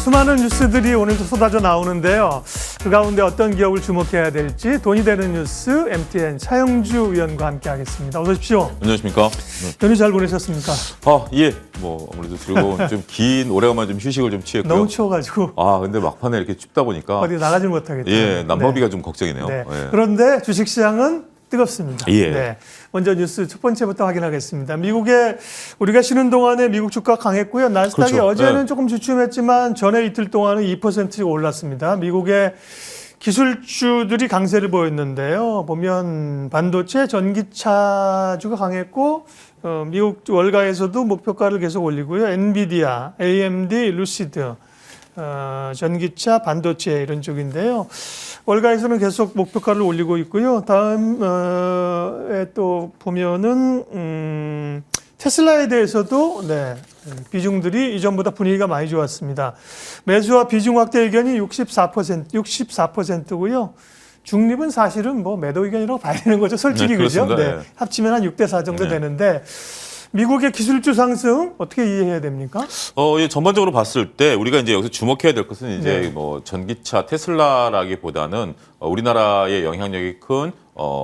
수많은 뉴스들이 오늘도 쏟아져 나오는데요. 그 가운데 어떤 기업을 주목해야 될지 돈이 되는 뉴스 MTN 차영주 위원과 함께하겠습니다. 어서 오십시오. 안녕하십니까? 연휴 잘 보내셨습니까? 예. 뭐 아무래도 즐거운 좀 긴 오래간만에 좀 휴식을 좀 취했고요. 너무 추워가지고 근데 막판에 이렇게 춥다 보니까 어디 나가질 못하겠죠. 난방비가 좀 걱정이네요. 네. 예. 그런데 주식시장은 뜨겁습니다. 예. 네. 먼저 뉴스 첫 번째부터 확인하겠습니다. 미국에 우리가 쉬는 동안에 미국 주가 강했고요. 나스닥이 그렇죠. 어제는 네. 조금 주춤했지만 전에 이틀 동안은 2%씩 올랐습니다. 미국의 기술주들이 강세를 보였는데요. 보면 반도체, 전기차주가 강했고 미국 월가에서도 목표가를 계속 올리고요. 엔비디아, AMD, 루시드, 전기차, 반도체 이런 쪽인데요. 월가에서는 계속 목표가를 올리고 있고요. 다음에 또 보면은 테슬라에 대해서도 비중들이 이전보다 분위기가 많이 좋았습니다. 매수와 비중 확대 의견이 64%고요. 중립은 사실은 뭐 매도 의견이라고 봐야 되는 거죠. 솔직히 그죠? 네. 합치면 한 6대4 정도 되는데 미국의 기술주 상승 어떻게 이해해야 됩니까? 전반적으로 봤을 때 우리가 이제 여기서 주목해야 될 것은 이제 뭐 전기차 테슬라라기보다는 우리나라의 영향력이 큰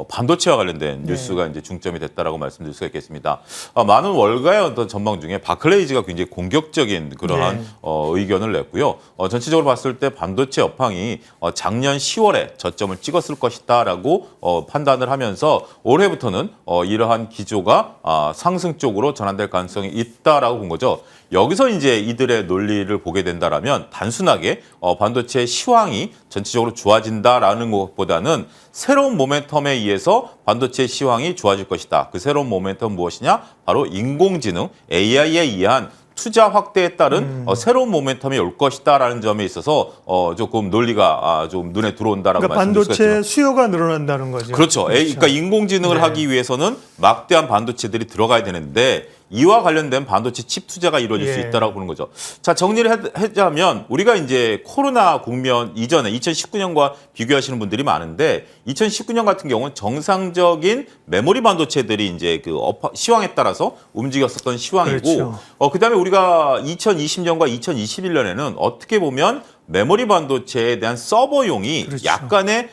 반도체와 관련된 뉴스가 이제 중점이 됐다라고 말씀드릴 수가 있겠습니다. 많은 월가의 어떤 전망 중에 바클레이즈가 굉장히 공격적인 그러한 의견을 냈고요. 전체적으로 봤을 때 반도체 업황이 작년 10월에 저점을 찍었을 것이다라고 판단을 하면서 올해부터는 이러한 기조가 상승 쪽으로 전환될 가능성이 있다라고 본 거죠. 여기서 이제 이들의 논리를 보게 된다라면 단순하게 반도체 시황이 전체적으로 좋아진다라는 것보다는 새로운 모멘텀에 의해서 반도체 시황이 좋아질 것이다. 그 새로운 모멘텀은 무엇이냐? 바로 인공지능, AI에 의한 투자 확대에 따른 새로운 모멘텀이 올 것이다라는 점에 있어서 조금 논리가 좀 눈에 들어온다라고 말씀드릴 수가 있죠. 반도체 수요가 늘어난다는 거죠. 그렇죠. 그러니까 인공지능을 하기 위해서는 막대한 반도체들이 들어가야 되는데 이와 관련된 반도체 칩 투자가 이루어질 수 있다라고 보는 거죠. 자, 정리를 하자면 우리가 이제 코로나 국면 이전에 2019년과 비교하시는 분들이 많은데 2019년 같은 경우는 정상적인 메모리 반도체들이 이제 그 시황에 따라서 움직였었던 시황이고 그렇죠. 그다음에 우리가 2020년과 2021년에는 어떻게 보면 메모리 반도체에 대한 서버용이 그렇죠. 약간의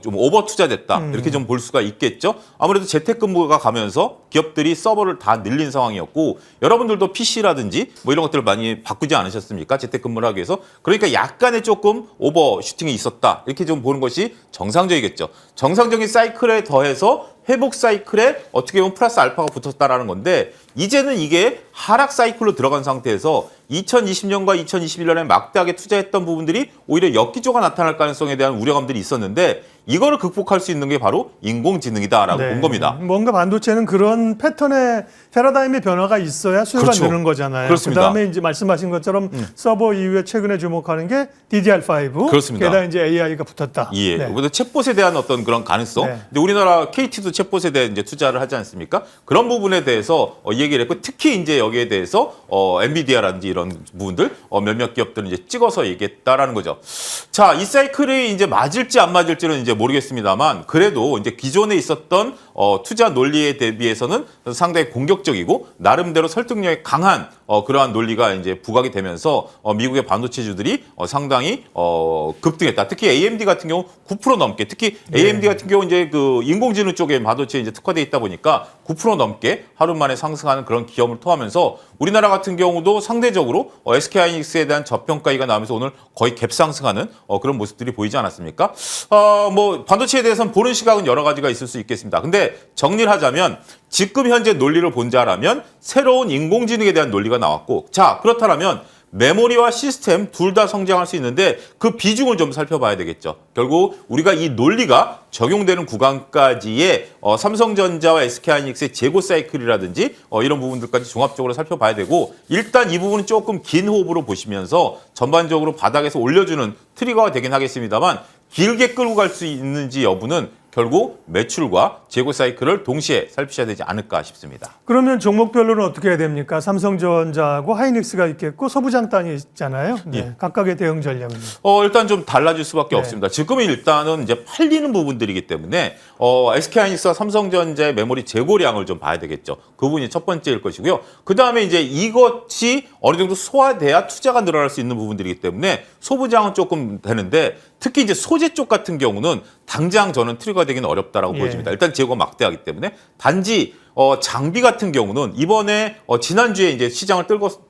좀 오버 투자됐다 이렇게 좀 볼 수가 있겠죠. 아무래도 재택근무가 가면서 기업들이 서버를 다 늘린 상황이었고 여러분들도 PC라든지 뭐 이런 것들을 많이 바꾸지 않으셨습니까? 재택근무를 하기 위해서. 그러니까 약간의 조금 오버슈팅이 있었다 이렇게 좀 보는 것이 정상적이겠죠. 정상적인 사이클에 더해서 회복 사이클에 어떻게 보면 플러스 알파가 붙었다라는 건데 이제는 이게 하락 사이클로 들어간 상태에서 2020년과 2021년에 막대하게 투자했던 부분들이 오히려 역기조가 나타날 가능성에 대한 우려감들이 있었는데 이거를 극복할 수 있는 게 바로 인공지능이다라고 본 겁니다. 뭔가 반도체는 그런 패턴의 패러다임의 변화가 있어야 수요가 그렇죠. 느는 거잖아요. 그렇습니다. 그다음에 이제 말씀하신 것처럼 서버 이후에 최근에 주목하는 게 DDR5. 그렇습니다. 게다가 이제 AI가 붙었다. 예. 그래서 챗봇에 대한 어떤 그런 가능성. 근데 우리나라 KT도 챗봇에 대해 이제 투자를 하지 않습니까? 그런 부분에 대해서 얘기를 했고 특히 이제 여기에 대해서 엔비디아라든지 이런 부분들 몇몇 기업들은 이제 찍어서 얘기했다라는 거죠. 자, 이 사이클이 이제 맞을지 안 맞을지는 이제 모르겠습니다만 그래도 이제 기존에 있었던 투자 논리에 대비해서는 상당히 공격적이고 나름대로 설득력이 강한 그러한 논리가 이제 부각이 되면서 미국의 반도체주들이 상당히 급등했다. 특히 AMD 같은 경우 9% 넘게 특히 AMD 같은 경우 이제 그 인공지능 쪽에 반도체에 이제 특화돼 있다 보니까 9% 넘게 하루 만에 상승하는 그런 기업을 토하면서 우리나라 같은 경우도 상대적으로 SK하이닉스에 대한 저평가가 나오면서 오늘 거의 갭 상승하는 그런 모습들이 보이지 않았습니까? 뭐 반도체에 대해서는 보는 시각은 여러 가지가 있을 수 있겠습니다. 근데 정리를 하자면 지금 현재 논리를 본다라면 새로운 인공지능에 대한 논리가 나왔고 자 그렇다면 메모리와 시스템 둘 다 성장할 수 있는데 그 비중을 좀 살펴봐야 되겠죠. 결국 우리가 이 논리가 적용되는 구간까지의 삼성전자와 SK하이닉스의 재고 사이클이라든지 이런 부분들까지 종합적으로 살펴봐야 되고 일단 이 부분은 조금 긴 호흡으로 보시면서 전반적으로 바닥에서 올려주는 트리거가 되긴 하겠습니다만 길게 끌고 갈 수 있는지 여부는 결국 매출과 재고 사이클을 동시에 살피셔야 되지 않을까 싶습니다. 그러면 종목별로는 어떻게 해야 됩니까? 삼성전자하고 하이닉스가 있겠고 소부장단이 있잖아요. 각각의 대응 전략은. 일단 좀 달라질 수밖에 없습니다. 지금은 일단은 이제 팔리는 부분들이기 때문에 SK하이닉스와 삼성전자의 메모리 재고량을 좀 봐야 되겠죠. 그 부분이 첫 번째일 것이고요. 그 다음에 이제 이것이 어느 정도 소화돼야 투자가 늘어날 수 있는 부분들이기 때문에 소부장은 조금 되는데 특히 이제 소재 쪽 같은 경우는 당장 저는 트리거가 되기는 어렵다라고 보여집니다. 일단 재고가 막대하기 때문에 단지 장비 같은 경우는 이번에 지난주에 이제 시장을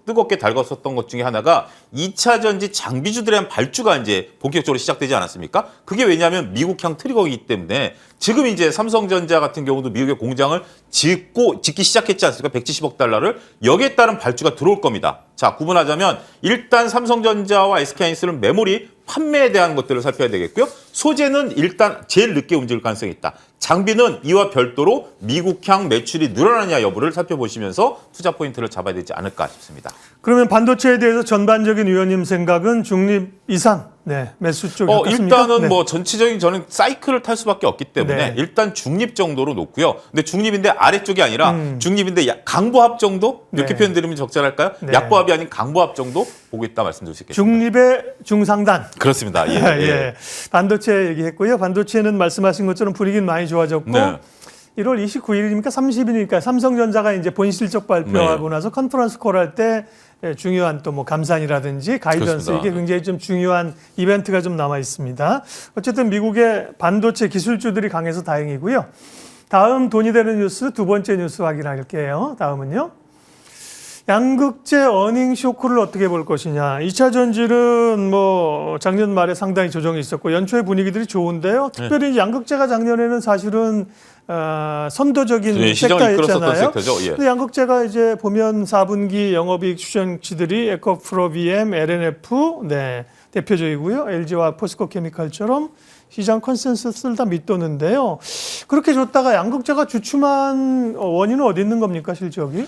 뜨겁게 달궜었던 것 중에 하나가 2차 전지 장비주들에 대한 발주가 이제 본격적으로 시작되지 않았습니까? 그게 왜냐하면 미국향 트리거이기 때문에 지금 이제 삼성전자 같은 경우도 미국의 공장을 짓기 시작했지 않습니까? 170억 달러를 여기에 따른 발주가 들어올 겁니다. 자, 구분하자면 일단 삼성전자와 SK하이닉스는 메모리 판매에 대한 것들을 살펴야 되겠고요. 소재는 일단 제일 늦게 움직일 가능성이 있다. 장비는 이와 별도로 미국향 매출이 늘어나냐 여부를 살펴보시면서 투자 포인트를 잡아야 되지 않을까 싶습니다. 그러면 반도체에 대해서 전반적인 위원님 생각은 중립 이상 매수 쪽이 어떻습니까? 일단은 뭐 전체적인 저는 사이클을 탈 수밖에 없기 때문에 일단 중립 정도로 놓고요. 근데 중립인데 아래쪽이 아니라 중립인데 강보합 정도? 이렇게 표현드리면 적절할까요? 약보합이 아닌 강보합 정도 보고 있다 말씀드릴 수 있겠습니다. 중립의 중상단. 그렇습니다. 예. 반도체 얘기했고요. 반도체는 말씀하신 것처럼 분위기는 많이 좋아졌고 1월 29일이니까 30일이니까 삼성전자가 이제 본실적 발표하고 나서 컨퍼런스 콜 할 때 중요한 또 뭐 감산이라든지 가이던스 그렇습니다. 이게 굉장히 좀 중요한 이벤트가 좀 남아 있습니다. 어쨌든 미국의 반도체 기술주들이 강해서 다행이고요. 다음 돈이 되는 뉴스 두 번째 뉴스 확인할게요. 다음은요. 양극재 어닝 쇼크를 어떻게 볼 것이냐. 2차 전지는 뭐 작년 말에 상당히 조정이 있었고 연초에 분위기들이 좋은데요. 특별히 양극재가 작년에는 사실은 선도적인 섹터였잖아요. 근데 양극재가 이제 보면 4분기 영업이익 추정치들이 에코프로 BM, LNF 대표적이고요. LG와 포스코 케미칼처럼 시장 컨센서스를 다 밑도는데요. 그렇게 줬다가 양극재가 주춤한 원인은 어디 있는 겁니까, 실적이?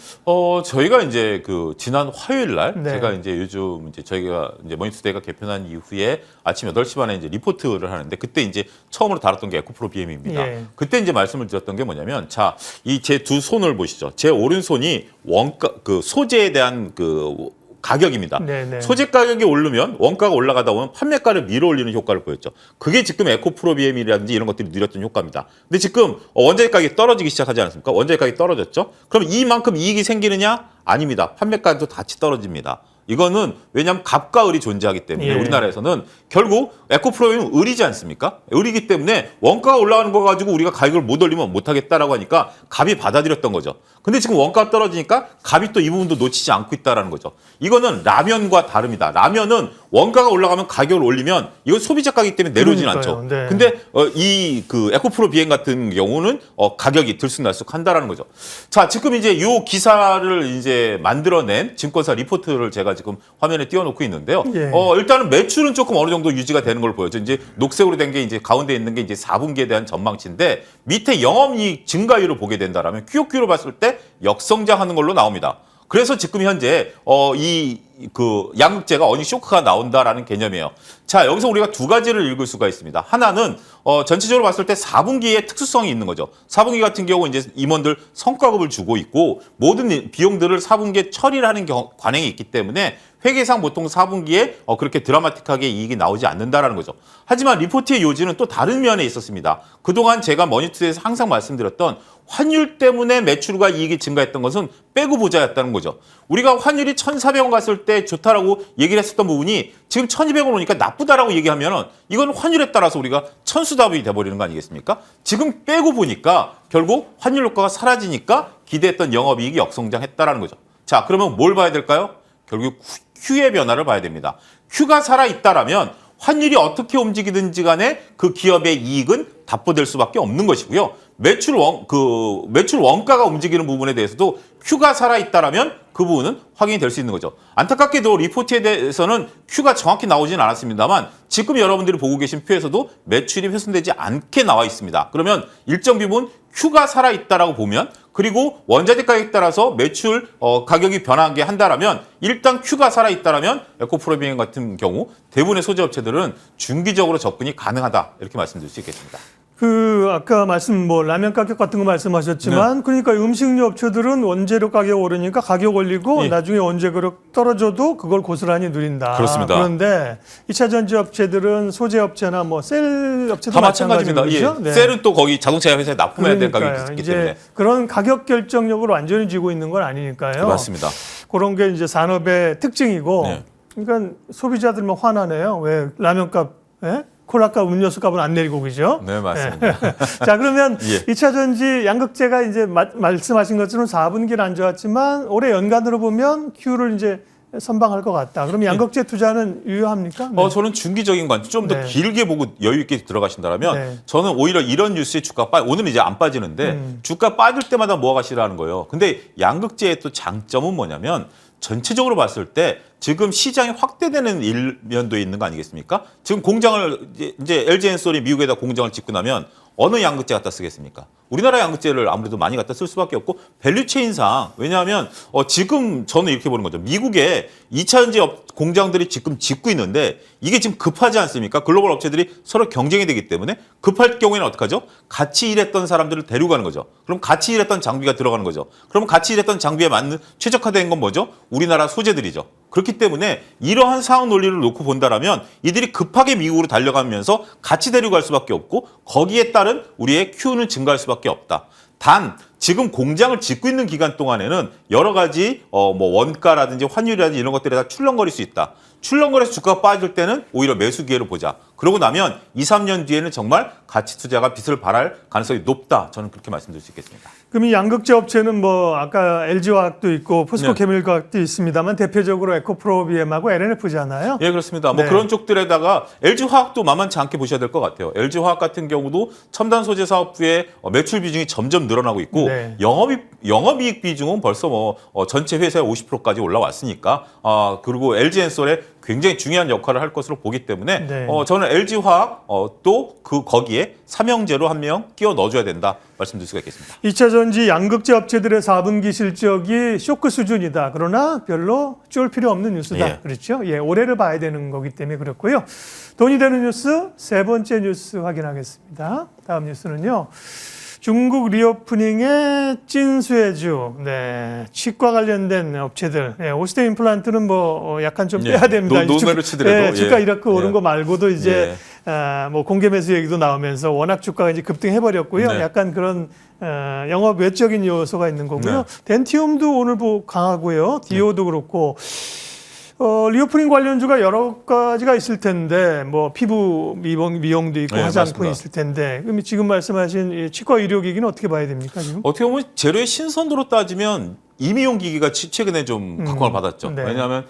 저희가 이제 그 지난 화요일 날 제가 이제 요즘 이제 저희가 이제 머니투데이가 개편한 이후에 아침 8시 반에 이제 리포트를 하는데 그때 이제 처음으로 다뤘던 게 에코프로 BM입니다. 그때 이제 말씀을 드렸던 게 뭐냐면 자, 이 제 두 손을 보시죠. 제 오른손이 원가 그 소재에 대한 그 가격입니다. 소재 가격이 오르면 원가가 올라가다 보면 판매가를 밀어 올리는 효과를 보였죠. 그게 지금 에코프로 BM이라든지 이런 것들이 누렸던 효과입니다. 근데 지금 원자재 가격이 떨어지기 시작하지 않았습니까? 원자재 가격이 떨어졌죠. 그럼 이만큼 이익이 생기느냐? 아닙니다. 판매가도 같이 떨어집니다. 이거는 왜냐하면 갑과 을이 존재하기 때문에 우리나라에서는 결국 에코프로는 을이지 않습니까? 을이기 때문에 원가가 올라가는 거 가지고 우리가 가격을 못 올리면 못하겠다라고 하니까 갑이 받아들였던 거죠. 근데 지금 원가가 떨어지니까 갑이 또 이 부분도 놓치지 않고 있다라는 거죠. 이거는 라면과 다릅니다. 라면은 원가가 올라가면 가격을 올리면 이건 소비자 가격이기 때문에 내려오진 않죠. 근데 이 그 에코프로 BM 같은 경우는 가격이 들쑥날쑥한다라는 거죠. 자, 지금 이제 이 기사를 이제 만들어낸 증권사 리포트를 제가 지금 화면에 띄워놓고 있는데요. 일단은 매출은 조금 어느 정도 유지가 되는 걸 보여죠. 이제 녹색으로 된 게 이제 가운데 있는 게 이제 4분기에 대한 전망치인데 밑에 영업이익 증가율을 보게 된다라면 QOQ로 봤을 때 역성장하는 걸로 나옵니다. 그래서 지금 현재 이 그 양극재가 어닝 쇼크가 나온다라는 개념이에요. 자, 여기서 우리가 두 가지를 읽을 수가 있습니다. 하나는 전체적으로 봤을 때 4분기에 특수성이 있는 거죠. 4분기 같은 경우 이제 임원들 성과급을 주고 있고 모든 비용들을 4분기에 처리를 하는 관행이 있기 때문에 회계상 보통 4분기에 그렇게 드라마틱하게 이익이 나오지 않는다라는 거죠. 하지만 리포트의 요지는 또 다른 면에 있었습니다. 그동안 제가 머니투데이에서 항상 말씀드렸던 환율 때문에 매출과 이익이 증가했던 것은 빼고 보자였다는 거죠. 우리가 환율이 1,400원 갔을 때 좋다라고 얘기를 했었던 부분이 지금 1,200원 오니까 나쁘다라고 얘기하면은 이건 환율에 따라서 우리가 천수답이 돼버리는 거 아니겠습니까? 지금 빼고 보니까 결국 환율 효과가 사라지니까 기대했던 영업이익이 역성장했다라는 거죠. 자, 그러면 뭘 봐야 될까요? 결국 Q의 변화를 봐야 됩니다. Q가 살아있다라면 환율이 어떻게 움직이든지 간에 그 기업의 이익은 답보될 수밖에 없는 것이고요. 매출 원가가 움직이는 부분에 대해서도 Q가 살아있다라면 그 부분은 확인이 될 수 있는 거죠. 안타깝게도 리포트에 대해서는 Q가 정확히 나오지는 않았습니다만 지금 여러분들이 보고 계신 표에서도 매출이 훼손되지 않게 나와 있습니다. 그러면 일정 부분 Q가 살아있다라고 보면 그리고 원자재 가격에 따라서 매출 가격이 변하게 한다라면 일단 Q가 살아있다라면 에코프로 BM 같은 경우 대부분의 소재 업체들은 중기적으로 접근이 가능하다 이렇게 말씀드릴 수 있겠습니다. 아까 라면 가격 같은 거 말씀하셨지만, 그러니까 음식료 업체들은 원재료 가격 오르니까 가격 올리고 예. 나중에 원재료 떨어져도 그걸 고스란히 누린다. 그렇습니다. 그런데 2차 전지 업체들은 소재 업체나 셀 업체도 다 마찬가지입니다. 예. 그렇죠? 네. 셀은 또 거기 자동차 회사에 납품해야 될 가격이 있기 이제 때문에. 그런 가격 결정력을 완전히 쥐고 있는 건 아니니까요. 맞습니다. 그런 게 이제 산업의 특징이고, 네. 그러니까 소비자들만 화나네요. 왜 라면값, 예? 콜라값, 음료수 값은 안 내리고 그죠? 네, 맞습니다. 자, 그러면 예. 2차 전지 양극재가 이제 말씀하신 것처럼 4분기는 안 좋았지만 올해 연간으로 보면 Q를 이제 선방할 것 같다. 그럼 양극재 투자는 유효합니까? 네. 저는 중기적인 관점 좀 더 네. 길게 보고 여유 있게 들어가신다면 네. 저는 오히려 이런 뉴스의 오늘은 이제 안 빠지는데 주가 빠질 때마다 모아가시라는 거예요. 근데 양극재의 또 장점은 뭐냐면 전체적으로 봤을 때 지금 시장이 확대되는 일면도 있는 거 아니겠습니까? 지금 공장을 이제 LG엔솔이 미국에다 공장을 짓고 나면 어느 양극재 갖다 쓰겠습니까? 우리나라 양극재를 아무래도 많이 갖다 쓸 수밖에 없고 밸류체인상 왜냐하면 지금 저는 이렇게 보는 거죠. 미국에 2차 전지 공장들이 지금 짓고 있는데 이게 지금 급하지 않습니까? 글로벌 업체들이 서로 경쟁이 되기 때문에 급할 경우에는 어떡하죠? 같이 일했던 사람들을 데려가는 거죠. 그럼 같이 일했던 장비가 들어가는 거죠. 그럼 같이 일했던 장비에 맞는 최적화된 건 뭐죠? 우리나라 소재들이죠. 그렇기 때문에 이러한 상황 논리를 놓고 본다라면 이들이 급하게 미국으로 달려가면서 같이 데려갈 수밖에 없고 거기에 따른 우리의 Q는 증가할 수밖에 없다. 단 지금 공장을 짓고 있는 기간 동안에는 여러 가지 원가라든지 환율이라든지 이런 것들이 다 출렁거릴 수 있다. 출렁거려서 주가가 빠질 때는 오히려 매수 기회를 보자. 그러고 나면 2, 3년 뒤에는 정말 가치 투자가 빛을 발할 가능성이 높다. 저는 그렇게 말씀드릴 수 있겠습니다. 그럼 이 양극재 업체는 아까 LG화학도 있고 포스코케미칼도 있습니다만 대표적으로 에코프로비엠하고 LNF잖아요. 예, 그렇습니다. 네. 그런 쪽들에다가 LG화학도 만만치 않게 보셔야 될 것 같아요. LG화학 같은 경우도 첨단 소재 사업부의 매출 비중이 점점 늘어나고 있고 네. 영업이익 비중은 벌써 전체 회사의 50%까지 올라왔으니까 그리고 LG엔솔의 굉장히 중요한 역할을 할 것으로 보기 때문에 네. 저는 LG화학 또 거기에 삼형제로 한 명 끼워 넣어줘야 된다 말씀드릴 수가 있겠습니다. 2차 전지 양극재 업체들의 4분기 실적이 쇼크 수준이다. 그러나 별로 쫄 필요 없는 뉴스다. 예. 그렇죠? 예, 올해를 봐야 되는 거기 때문에 그렇고요. 돈이 되는 뉴스 세 번째 뉴스 확인하겠습니다. 다음 뉴스는요. 중국 리오프닝의 찐수혜주, 치과 관련된 업체들, 오스테 임플란트는 약간 좀 빼야 됩니다. 노매를 치더라도 주가 이렇게 오른 거 말고도 이제 예. 공개 매수 얘기도 나오면서 워낙 주가가 이제 급등해 버렸고요. 네. 약간 그런 영업 외적인 요소가 있는 거고요. 네. 덴티움도 오늘 강하고요. 디오도 그렇고. 리오프닝 관련주가 여러 가지가 있을 텐데 피부 미용도 있고 네, 화장품이 맞습니다. 있을 텐데 그럼 지금 말씀하신 이 치과 의료기기는 어떻게 봐야 됩니까 지금? 어떻게 보면 재료의 신선도로 따지면 이미용 기기가 최근에 좀 각광을 받았죠. 네. 왜냐하면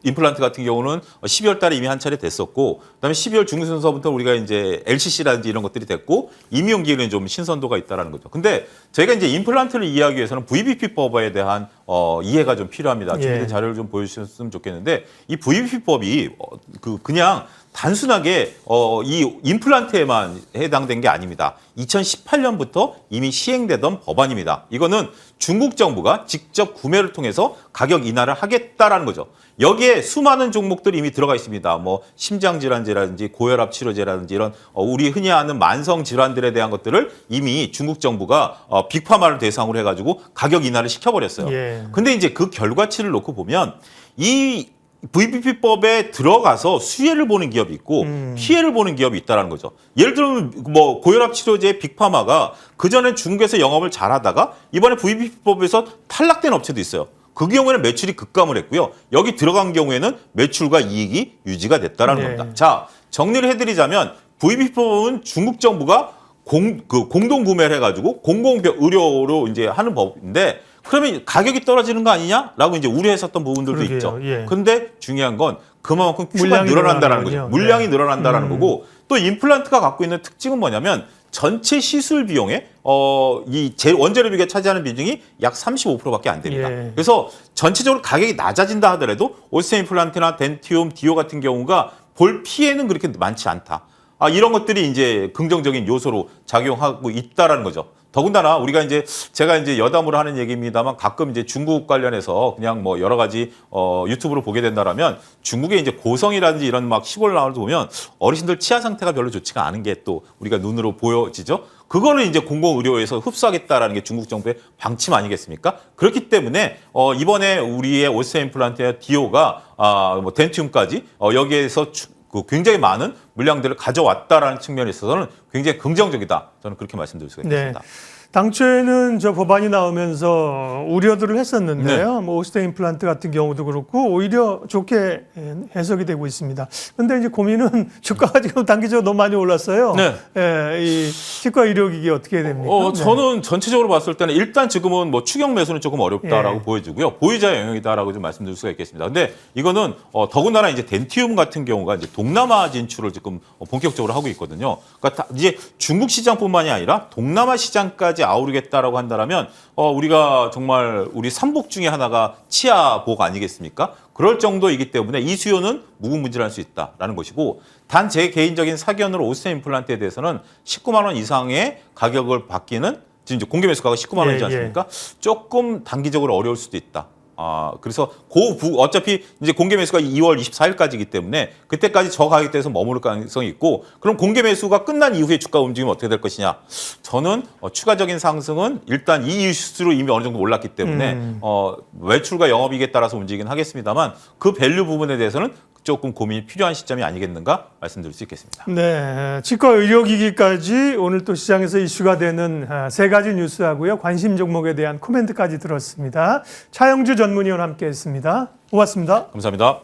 임플란트 같은 경우는 12월 달에 이미 한 차례 됐었고, 그다음에 12월 중순서부터 우리가 이제 LCC라든지 이런 것들이 됐고, 이미용 기기는 좀 신선도가 있다라는 거죠. 근데 저희가 이제 임플란트를 이해하기 위해서는 VBP법에 대한 이해가 좀 필요합니다. 준비된 자료를 좀 보여주셨으면 좋겠는데, 이 VBP법이 그냥 단순하게 이 임플란트에만 해당된 게 아닙니다. 2018년부터 이미 시행되던 법안입니다. 이거는 중국 정부가 직접 구매를 통해서 가격 인하를 하겠다라는 거죠. 여기에 수많은 종목들이 이미 들어가 있습니다. 심장질환제라든지 고혈압 치료제라든지 이런 우리 흔히 아는 만성 질환들에 대한 것들을 이미 중국 정부가 빅파마를 대상으로 해가지고 가격 인하를 시켜버렸어요. 예. 근데 이제 그 결과치를 놓고 보면 이 VBP법에 들어가서 수혜를 보는 기업이 있고 피해를 보는 기업이 있다는 거죠. 예를 들면 고혈압 치료제 빅파마가 그전에 중국에서 영업을 잘하다가 이번에 VBP법에서 탈락된 업체도 있어요. 그 경우에는 매출이 급감을 했고요. 여기 들어간 경우에는 매출과 이익이 유지가 됐다는 겁니다. 자, 정리를 해드리자면 VBP법은 중국 정부가 공동 구매를 해가지고 공공 의료로 이제 하는 법인데 그러면 가격이 떨어지는 거 아니냐라고 이제 우려했었던 부분들도 그러게요. 있죠. 예. 근데 중요한 건 그만큼 Q가 물량이 늘어난다는 거죠. 늘어나는군요. 물량이 네. 늘어난다는 거고 또 임플란트가 갖고 있는 특징은 뭐냐면 전체 시술 비용에 원재료 비용에 차지하는 비중이 약 35%밖에 안 됩니다. 예. 그래서 전체적으로 가격이 낮아진다 하더라도 오스테 임플란트나 덴티움, 디오 같은 경우가 볼 피해는 그렇게 많지 않다. 이런 것들이 이제 긍정적인 요소로 작용하고 있다라는 거죠. 더군다나 우리가 이제 제가 이제 여담으로 하는 얘기입니다만 가끔 이제 중국 관련해서 그냥 뭐 여러 가지 유튜브로 보게 된다라면 중국의 이제 고성이라든지 이런 막 시골 나올 때 보면 어르신들 치아 상태가 별로 좋지가 않은 게 또 우리가 눈으로 보여지죠. 그거는 이제 공공의료에서 흡수하겠다라는 게 중국 정부의 방침 아니겠습니까? 그렇기 때문에 이번에 우리의 오세 임플란트의 디오가 뭐 덴티움까지 여기에서 굉장히 많은 물량들을 가져왔다라는 측면에 있어서는 굉장히 긍정적이다. 저는 그렇게 말씀드릴 수가 있겠습니다. 네. 당초에는 저 법안이 나오면서 우려들을 했었는데요. 뭐 오스테 임플란트 같은 경우도 그렇고 오히려 좋게 해석이 되고 있습니다. 그런데 이제 고민은 주가가 지금 단기적으로 너무 많이 올랐어요. 네. 예, 이 치과 의료기기 어떻게 해야 됩니까? 네. 저는 전체적으로 봤을 때는 일단 지금은 뭐 추경 매수는 조금 어렵다라고 예. 보여지고요. 보유자의 영역이다라고 좀 말씀드릴 수가 있겠습니다. 근데 이거는 더군다나 이제 덴티움 같은 경우가 이제 동남아 진출을 지금 본격적으로 하고 있거든요. 그러니까 이제 중국 시장뿐만이 아니라 동남아 시장까지 아우르겠다라고 한다면 우리가 정말 우리 삼복 중에 하나가 치아복 아니겠습니까? 그럴 정도이기 때문에 이 수요는 무궁무진할 수 있다라는 것이고 단 제 개인적인 사견으로 오스테 임플란트에 대해서는 19만 원 이상의 가격을 받기는 지금 이제 공개 매수가가 19만 원이지 않습니까? 조금 단기적으로 어려울 수도 있다. 그래서 어차피 이제 공개 매수가 2월 24일까지이기 때문에 그때까지 저 가격대에서 머무를 가능성이 있고 그럼 공개 매수가 끝난 이후에 주가 움직이면 어떻게 될 것이냐? 저는 추가적인 상승은 일단 이 이슈로 이미 어느 정도 올랐기 때문에 매출과 영업이익에 따라서 움직이긴 하겠습니다만 그 밸류 부분에 대해서는 조금 고민이 필요한 시점이 아니겠는가 말씀드릴 수 있겠습니다. 네, 치과 의료기기까지 오늘 또 시장에서 이슈가 되는 세 가지 뉴스하고요. 관심 종목에 대한 코멘트까지 들었습니다. 차영주 전문위원 함께했습니다. 고맙습니다. 감사합니다.